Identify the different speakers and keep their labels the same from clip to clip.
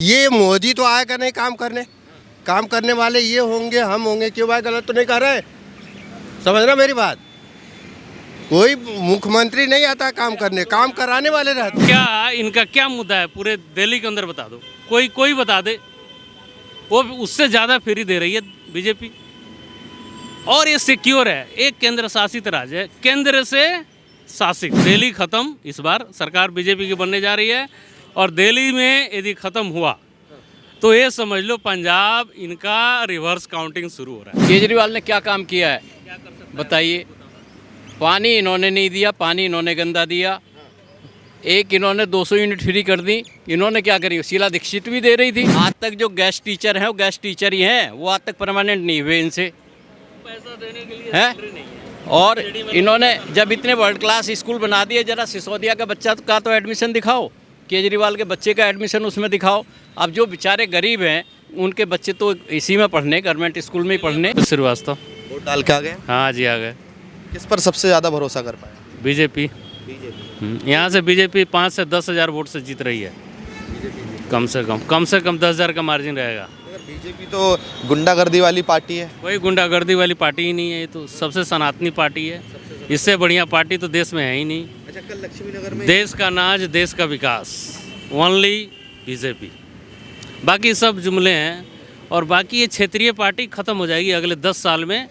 Speaker 1: ये मोदी तो आएगा नहीं काम करने वाले ये होंगे, हम होंगे। क्यों भाई, गलत तो नहीं कर रहे? समझ रहे मेरी बात? कोई मुख्यमंत्री नहीं आता काम करने, काम कराने वाले रहते।
Speaker 2: क्या इनका क्या मुद्दा है पूरे दिल्ली के अंदर बता दो, कोई बता दे। वो उससे ज़्यादा फ्री दे रही है बीजेपी, और ये सिक्योर है। एक केंद्र शासित राज्य है, केंद्र से शासित। दिल्ली खत्म, इस बार सरकार बीजेपी की बनने जा रही है, और दिल्ली में यदि खत्म हुआ तो ये समझ लो पंजाब इनका रिवर्स काउंटिंग शुरू हो रहा है।
Speaker 3: केजरीवाल ने क्या काम किया है बताइए? पानी इन्होंने नहीं दिया, पानी इन्होंने गंदा दिया। एक इन्होंने 200 यूनिट फ्री कर दी। इन्होंने क्या करी? शीला दीक्षित भी दे रही थी। आज तक जो गेस्ट टीचर हैं वो गेस्ट टीचर ही हैं, वो आज तक परमानेंट नहीं हुए इनसे,
Speaker 2: पैसा देने के लिए
Speaker 3: है। और इन्होंने जब इतने वर्ल्ड क्लास स्कूल बना दिए, जरा सिसोदिया का बच्चा का तो एडमिशन दिखाओ, केजरीवाल के बच्चे का एडमिशन उसमें दिखाओ। अब जो बेचारे गरीब हैं उनके बच्चे तो इसी में पढ़ने, गवर्नमेंट स्कूल में ही पढ़ने।
Speaker 2: श्रीवास्तव
Speaker 4: वोट डाल के आ गए?
Speaker 2: हाँ जी, आ गए।
Speaker 4: किस पर सबसे ज़्यादा भरोसा कर पाए?
Speaker 2: बीजेपी। यहाँ से बीजेपी 5 से 10 हज़ार वोट से जीत रही है, कम से कम 10,000 का मार्जिन रहेगा।
Speaker 4: बीजेपी तो गुंडागर्दी वाली पार्टी है।
Speaker 2: कोई गुंडागर्दी वाली पार्टी ही नहीं है, ये तो सबसे सनातनी पार्टी है। इससे बढ़िया पार्टी तो देश में है ही नहीं।
Speaker 4: अच्छा, कल लक्ष्मीनगर में
Speaker 2: देश का नाज, देश का विकास, ओनली बीजेपी। बाकी सब जुमले हैं, और बाकी ये क्षेत्रीय पार्टी ख़त्म हो जाएगी अगले 10 साल में।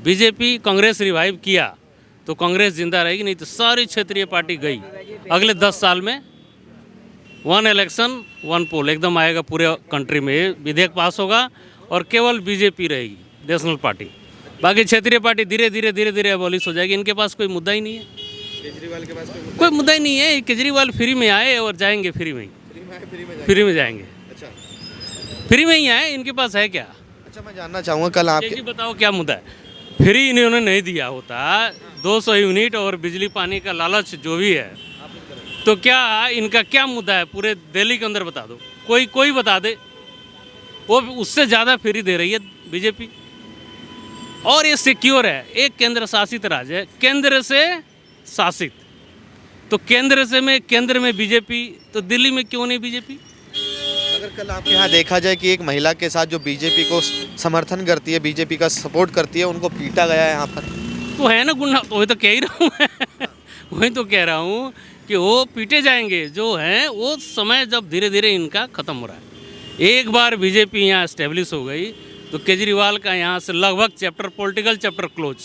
Speaker 2: बीजेपी कांग्रेस रिवाइव किया तो कांग्रेस जिंदा रहेगी, नहीं तो सारी क्षेत्रीय पार्टी गई। अगले 10 साल में 1 इलेक्शन 1 पोल एकदम आएगा पूरे कंट्री में। ये विधेयक पास होगा और केवल बीजेपी रहेगी, नेशनल पार्टी। बाकी क्षेत्रीय पार्टी धीरे धीरे एबॉलिश हो जाएगी। इनके पास कोई मुद्दा ही नहीं है,
Speaker 4: केजरीवाल के पास
Speaker 2: कोई मुद्दा ही नहीं है। केजरीवाल फ्री में आए और जाएंगे फ्री में ही, फ्री में जाएंगे।
Speaker 4: अच्छा,
Speaker 2: फ्री में ही आए, इनके पास है क्या?
Speaker 4: अच्छा, मैं जानना चाहूँगा कल आपके
Speaker 2: जी बताओ क्या मुद्दा है? फ्री इन्होंने नहीं दिया होता, 200 यूनिट और बिजली पानी का लालच जो भी है, तो क्या इनका क्या मुद्दा है पूरे दिल्ली के अंदर बता दो, कोई बता दे। वो उससे ज़्यादा फ्री दे रही है बीजेपी, और ये सिक्योर है। एक केंद्र शासित राज्य है, केंद्र से शासित। तो केंद्र में बीजेपी, तो दिल्ली में क्यों नहीं बीजेपी?
Speaker 4: अगर कल आपके यहाँ देखा जाए कि एक महिला के साथ जो बीजेपी को समर्थन करती है, बीजेपी का सपोर्ट करती है, उनको पीटा गया है यहाँ पर,
Speaker 2: तो है ना गुंडा। वही तो कह ही रहा हूँ मैं वही तो कह रहा हूँ कि वो पीटे जाएंगे जो हैं। वो समय जब धीरे धीरे इनका ख़त्म हो रहा है। एक बार बीजेपी यहाँ इस्टेब्लिश हो गई तो केजरीवाल का यहाँ से लगभग पॉलिटिकल चैप्टर क्लोज।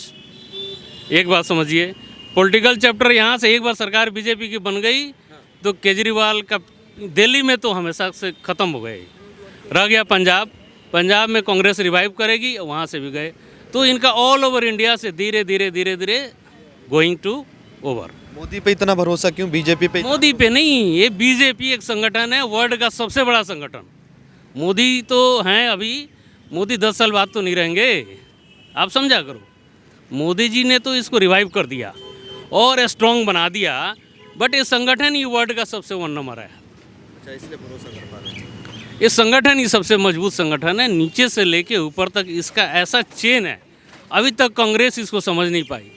Speaker 2: एक बात समझिए, पॉलिटिकल चैप्टर यहाँ से एक बार सरकार बीजेपी की बन गई तो केजरीवाल का दिल्ली में तो हमेशा से ख़त्म हो गए। रह गया पंजाब में कांग्रेस रिवाइव करेगी, वहाँ से भी गए। तो इनका ऑल ओवर इंडिया से धीरे धीरे गोइंग टू ओवर।
Speaker 4: मोदी पे इतना भरोसा क्यों, बीजेपी पे?
Speaker 2: मोदी पे नहीं, ये बीजेपी एक संगठन है, वर्ल्ड का सबसे बड़ा संगठन। मोदी तो हैं अभी, मोदी 10 साल बाद तो नहीं रहेंगे, आप समझा करो। मोदी जी ने तो इसको रिवाइव कर दिया और स्ट्रॉन्ग बना दिया, बट ये संगठन ही वर्ल्ड का सबसे 1 नंबर है।
Speaker 4: अच्छा, इसलिए भरोसा कर पा रहे हैं।
Speaker 2: ये संगठन ही सबसे मजबूत संगठन है, नीचे से लेके ऊपर तक इसका ऐसा चेन है। अभी तक कांग्रेस इसको समझ नहीं पाई।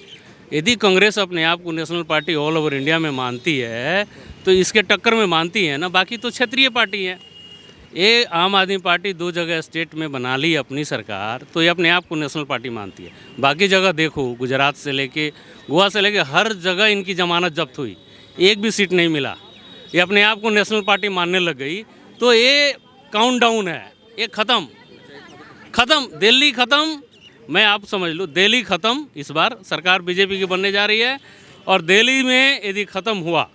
Speaker 2: यदि कांग्रेस अपने आप को national party all over India में मानती है तो इसके टक्कर में मानती है ना। बाकी तो क्षेत्रीय पार्टी है। ये आम आदमी पार्टी 2 जगह स्टेट में बना ली अपनी सरकार, तो ये अपने आप को नेशनल पार्टी मानती है। बाकी जगह देखो, गुजरात से लेके गोवा से लेके हर जगह इनकी जमानत जब्त हुई, एक भी सीट नहीं मिला। ये अपने आप को नेशनल पार्टी मानने लग गई, तो ये काउंटडाउन है, ये ख़त्म। दिल्ली ख़त्म, मैं आप समझ लो दिल्ली ख़त्म। इस बार सरकार बीजेपी की बनने जा रही है, और दिल्ली में यदि ख़त्म हुआ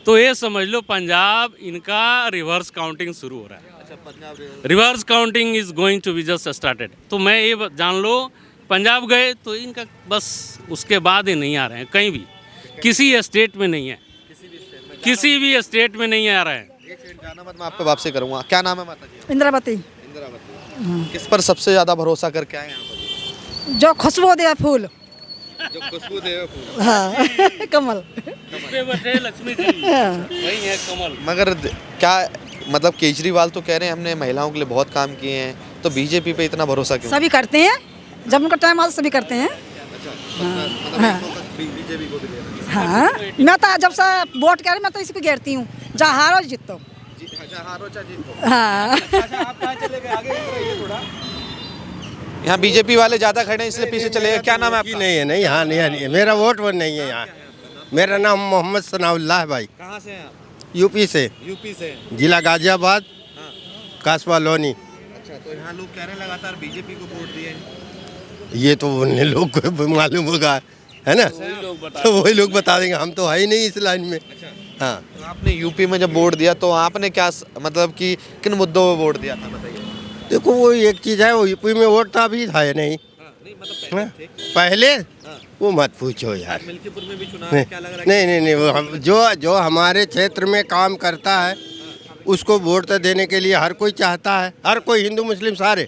Speaker 2: तो ये समझ लो पंजाब इनका रिवर्स काउंटिंग शुरू हो रहा है।
Speaker 4: अच्छा, Punjab
Speaker 2: reverse counting is going to be just started. तो मैं ये जान लो, पंजाब गए तो इनका बस उसके बाद ही नहीं आ रहे हैं कहीं भी, किसी स्टेट में नहीं है, किसी भी स्टेट में नहीं आ रहे हैं।
Speaker 4: एक सेकंड जाना मत, मैं आप पे वापसी करूँगा। क्या नाम है माता जी?
Speaker 5: इंद्रावती।
Speaker 4: इंदिरावती। किस पर सबसे ज़्यादा भरोसा करके आए यहाँ पर?
Speaker 5: जो खुशबू दे फूल,
Speaker 4: जो खुशबू दे फूल।
Speaker 5: हाँ कमल।
Speaker 2: बैठे लक्ष्मी जी, वही है कमल।
Speaker 4: मगर क्या मतलब, केजरीवाल तो कह रहे हैं हमने महिलाओं के लिए बहुत काम किए हैं, तो बीजेपी पे इतना भरोसा क्यों?
Speaker 5: सभी करते हैं, जब उनका टाइम आता सभी करते हैं।
Speaker 4: हाँ, बीजेपी को भी दे रहे हैं।
Speaker 5: हाँ, मैं तो जब से वोट कह रही मैं तो इसी पे घेरती हूँ, जहाँ हारो जीतो।
Speaker 4: हारो चाहे जीतो।
Speaker 5: हाँ
Speaker 4: आप कहाँ चले गए? आगे रहिए थोड़ा। यहाँ बीजेपी वाले ज्यादा खड़े हैं इसलिए पीछे चले गए। क्या नाम है
Speaker 1: की
Speaker 4: आपका?
Speaker 1: नहीं है, नहीं, हाँ, नहीं है, मेरा वोट वो नहीं है यहाँ। मेरा नाम मोहम्मद सनाउल्लाह है भाई,
Speaker 4: कहाँ से हैं आप?
Speaker 1: यूपी से,
Speaker 4: यूपी से।
Speaker 1: जिला गाजियाबाद,
Speaker 4: हाँ।
Speaker 1: कासवा लोनी।
Speaker 4: अच्छा, तो यहाँ लोग कह रहे हैं लगातार बीजेपी को वोट दिए।
Speaker 1: ये तो उन लोग को मालूम होगा, है ना, तो वही लोग बता देंगे, हम तो है ही नहीं इस लाइन में। हाँ,
Speaker 4: तो आपने यूपी में जब वोट दिया तो आपने क्या मतलब कि किन मुद्दों पर वोट दिया था बताइए?
Speaker 1: देखो वो एक चीज़ है, वो यूपी में वोट था, अभी था या नहीं।
Speaker 4: नहीं मतलब
Speaker 1: हाँ? पहले वो मत पूछो यार।
Speaker 4: मिल्कीपुर में भी चुनाव
Speaker 1: नहीं
Speaker 4: क्या लग रहा है?
Speaker 1: नहीं नहीं नहीं, वो हम जो हमारे क्षेत्र में काम करता है उसको वोट तो देने के लिए हर कोई चाहता है, हर कोई, हिंदू मुस्लिम सारे।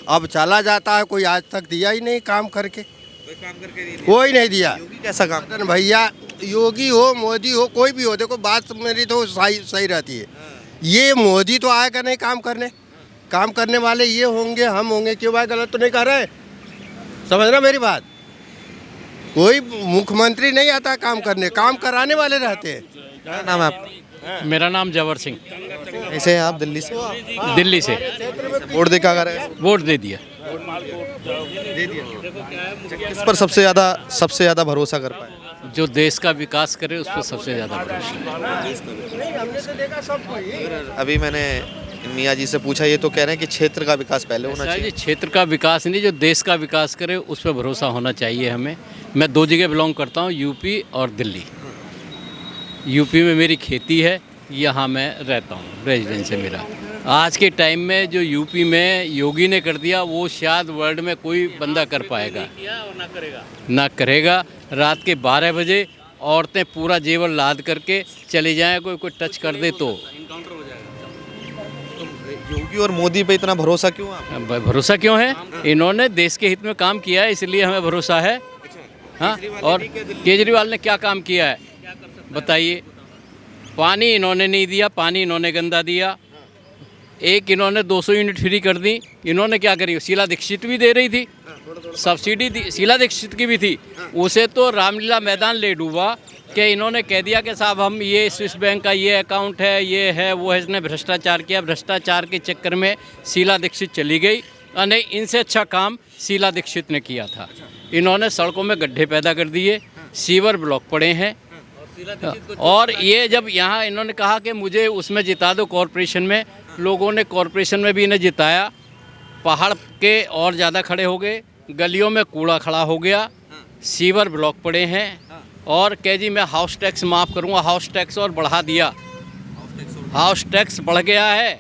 Speaker 1: अब चला जाता है, कोई आज तक दिया ही नहीं काम करके,
Speaker 4: कोई काम करके नहीं दिया।
Speaker 1: कोई नहीं दिया।
Speaker 4: योगी कैसा काम?
Speaker 1: मदन भैया, योगी हो मोदी हो कोई भी हो, देखो बात मेरी तो सही रहती है। ये मोदी तो आएगा नहीं काम करने, काम करने वाले ये होंगे, हम होंगे। क्यों भाई, गलत तो नहीं कर रहे? समझना मेरी बात। कोई मुख्यमंत्री नहीं आता काम करने, काम कराने वाले रहते हैं।
Speaker 4: क्या नाम है आपका?
Speaker 3: मेरा नाम जवर सिंह,
Speaker 4: ऐसे हैं आप दिल्ली से?
Speaker 3: दिल्ली से।
Speaker 4: वोट देखा कर रहे हैं?
Speaker 3: वोट दे दिया।
Speaker 4: दे दिया। किस पर सबसे ज़्यादा भरोसा कर पाए?
Speaker 3: जो देश का विकास करे उस पर सबसे ज़्यादा भरोसा है।
Speaker 4: अभी मैंने मियाँ जी से पूछा, ये तो कह रहे हैं कि क्षेत्र का विकास पहले होना
Speaker 3: जी,
Speaker 4: चाहिए।
Speaker 3: क्षेत्र का विकास नहीं, जो देश का विकास करे उस पर भरोसा होना चाहिए हमें। मैं दो जगह बिलोंग करता हूँ, यूपी और दिल्ली। यूपी में मेरी खेती है, यहाँ मैं रहता हूँ, रेजिडेंस है मेरा। आज के टाइम में जो यूपी में योगी ने कर दिया वो शायद वर्ल्ड में कोई बंदा कर पाएगा ना करेगा। रात के 12 बजे औरतें पूरा जेवर लाद करके चले जाएं, कोई टच कर दे तो
Speaker 4: योगी और मोदी पे इतना भरोसा क्यों आप?
Speaker 3: भरोसा क्यों है? इन्होंने देश के हित में काम किया है, इसलिए हमें भरोसा है। हाँ, और केजरीवाल ने क्या काम किया है बताइए? पानी इन्होंने नहीं दिया, पानी इन्होंने गंदा दिया। एक इन्होंने 200 यूनिट फ्री कर दी। इन्होंने क्या करी? शीला दीक्षित भी दे रही थी, सब्सिडी शीला दीक्षित की भी थी। उसे तो रामलीला मैदान ले डूबा कि इन्होंने कह दिया कि साहब हम ये स्विस बैंक का ये अकाउंट है, ये है, वो है। इसने भ्रष्टाचार किया। भ्रष्टाचार के चक्कर में शीला दीक्षित चली गई। और नहीं, इनसे अच्छा काम शीला दीक्षित ने किया था। इन्होंने सड़कों में गड्ढे पैदा कर दिए, सीवर ब्लॉक पड़े हैं। और ये जब यहाँ इन्होंने कहा कि मुझे उसमें जिता दो कॉरपोरेशन में, लोगों ने कॉरपोरेशन में भी इन्हें जिताया। पहाड़ के और ज़्यादा खड़े हो गए, गलियों में कूड़ा खड़ा हो गया, सीवर ब्लॉक पड़े हैं। और कह जी मैं हाउस टैक्स माफ़ करूँगा, हाउस टैक्स और बढ़ा दिया। हाउस टैक्स बढ़ गया है।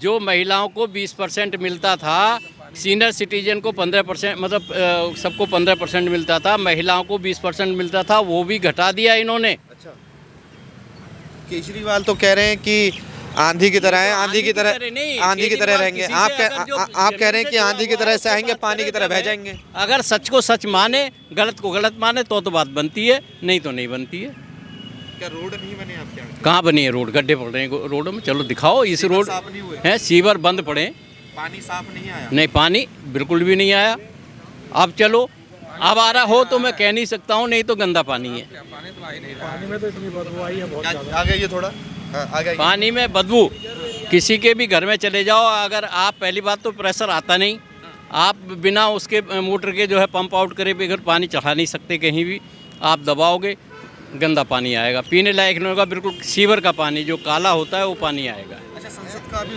Speaker 3: जो महिलाओं को 20% मिलता था, सीनियर सिटीजन को 15%, मतलब सबको 15% मिलता था, महिलाओं को 20% मिलता था, वो भी घटा दिया इन्होंने।
Speaker 4: अच्छा, केजरीवाल तो कह रहे हैं कि आंधी की तरह है, आंधी की तरह रहेंगे। आप कह रहे हैं कि आंधी की तरह सहेंगे, पानी की तरह बह जाएंगे।
Speaker 3: अगर सच को सच माने, गलत को गलत माने तो बात बनती है, नहीं तो नहीं बनती है।
Speaker 4: क्या रोड नहीं बने आपके यहाँ?
Speaker 3: कहाँ बनी है रोड? गड्ढे पड़ रहे हैं रोडों में। चलो दिखाओ इस रोड
Speaker 4: साफ नहीं हुए?
Speaker 3: है, सीवर बंद पड़े।
Speaker 4: पानी साफ नहीं आया?
Speaker 3: नहीं, पानी बिल्कुल भी नहीं आया। अब चलो, अब आ रहा हो तो मैं कह नहीं सकता हूँ, नहीं तो गंदा पानी है।
Speaker 4: आगे ये थोड़ा आगे।
Speaker 3: पानी में बदबू, किसी के भी घर में चले जाओ, अगर आप, पहली बात तो प्रेशर आता नहीं, आप बिना उसके मोटर के जो है पंप आउट करे बगैर पानी चढ़ा नहीं सकते कहीं भी। आप दबाओगे, गंदा पानी आएगा, पीने लायक नहीं होगा। बिल्कुल सीवर का पानी जो काला होता है वो पानी आएगा।
Speaker 4: अच्छा, संसद का अभी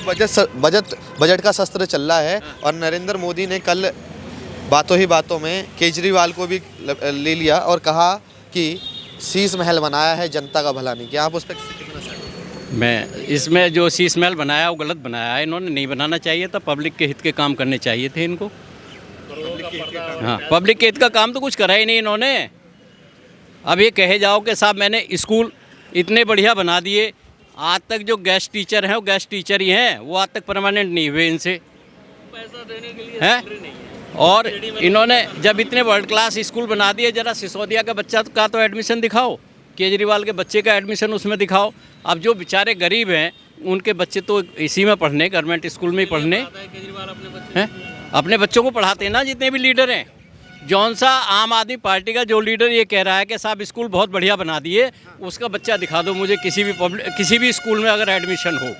Speaker 4: बजट का सत्र चल रहा है और नरेंद्र मोदी ने कल बातों ही बातों में केजरीवाल को भी ले लिया और कहा कि शीश महल बनाया है, जनता का भला नहीं किया। आप उस पर कितना सहमत?
Speaker 3: मैं इसमें जो शीश महल बनाया वो गलत बनाया है। इन्होंने नहीं बनाना चाहिए था, पब्लिक के हित के काम करने चाहिए थे इनको। हाँ, पब्लिक के हित का काम तो कुछ करा ही नहीं इन्होंने। अब ये कहे जाओ कि साहब मैंने स्कूल इतने बढ़िया बना दिए, आज तक जो गेस्ट टीचर हैं वो गेस्ट टीचर ही हैं, वो आज तक परमानेंट नहीं हुए इनसे, पैसा देने के लिए हैं। और इन्होंने जब इतने वर्ल्ड क्लास स्कूल बना दिए, जरा सिसोदिया का बच्चा का तो एडमिशन दिखाओ, केजरीवाल के बच्चे का एडमिशन उसमें दिखाओ। अब जो बेचारे गरीब हैं उनके बच्चे तो इसी में पढ़ने, गवर्नमेंट स्कूल में ही पढ़ने हैं। अपने बच्चों को पढ़ाते हैं ना जितने भी लीडर हैं। जौन सा आम आदमी पार्टी का जो लीडर ये कह रहा है कि साहब स्कूल बहुत बढ़िया बना दिए, उसका बच्चा दिखा दो मुझे किसी भी स्कूल में अगर एडमिशन हो।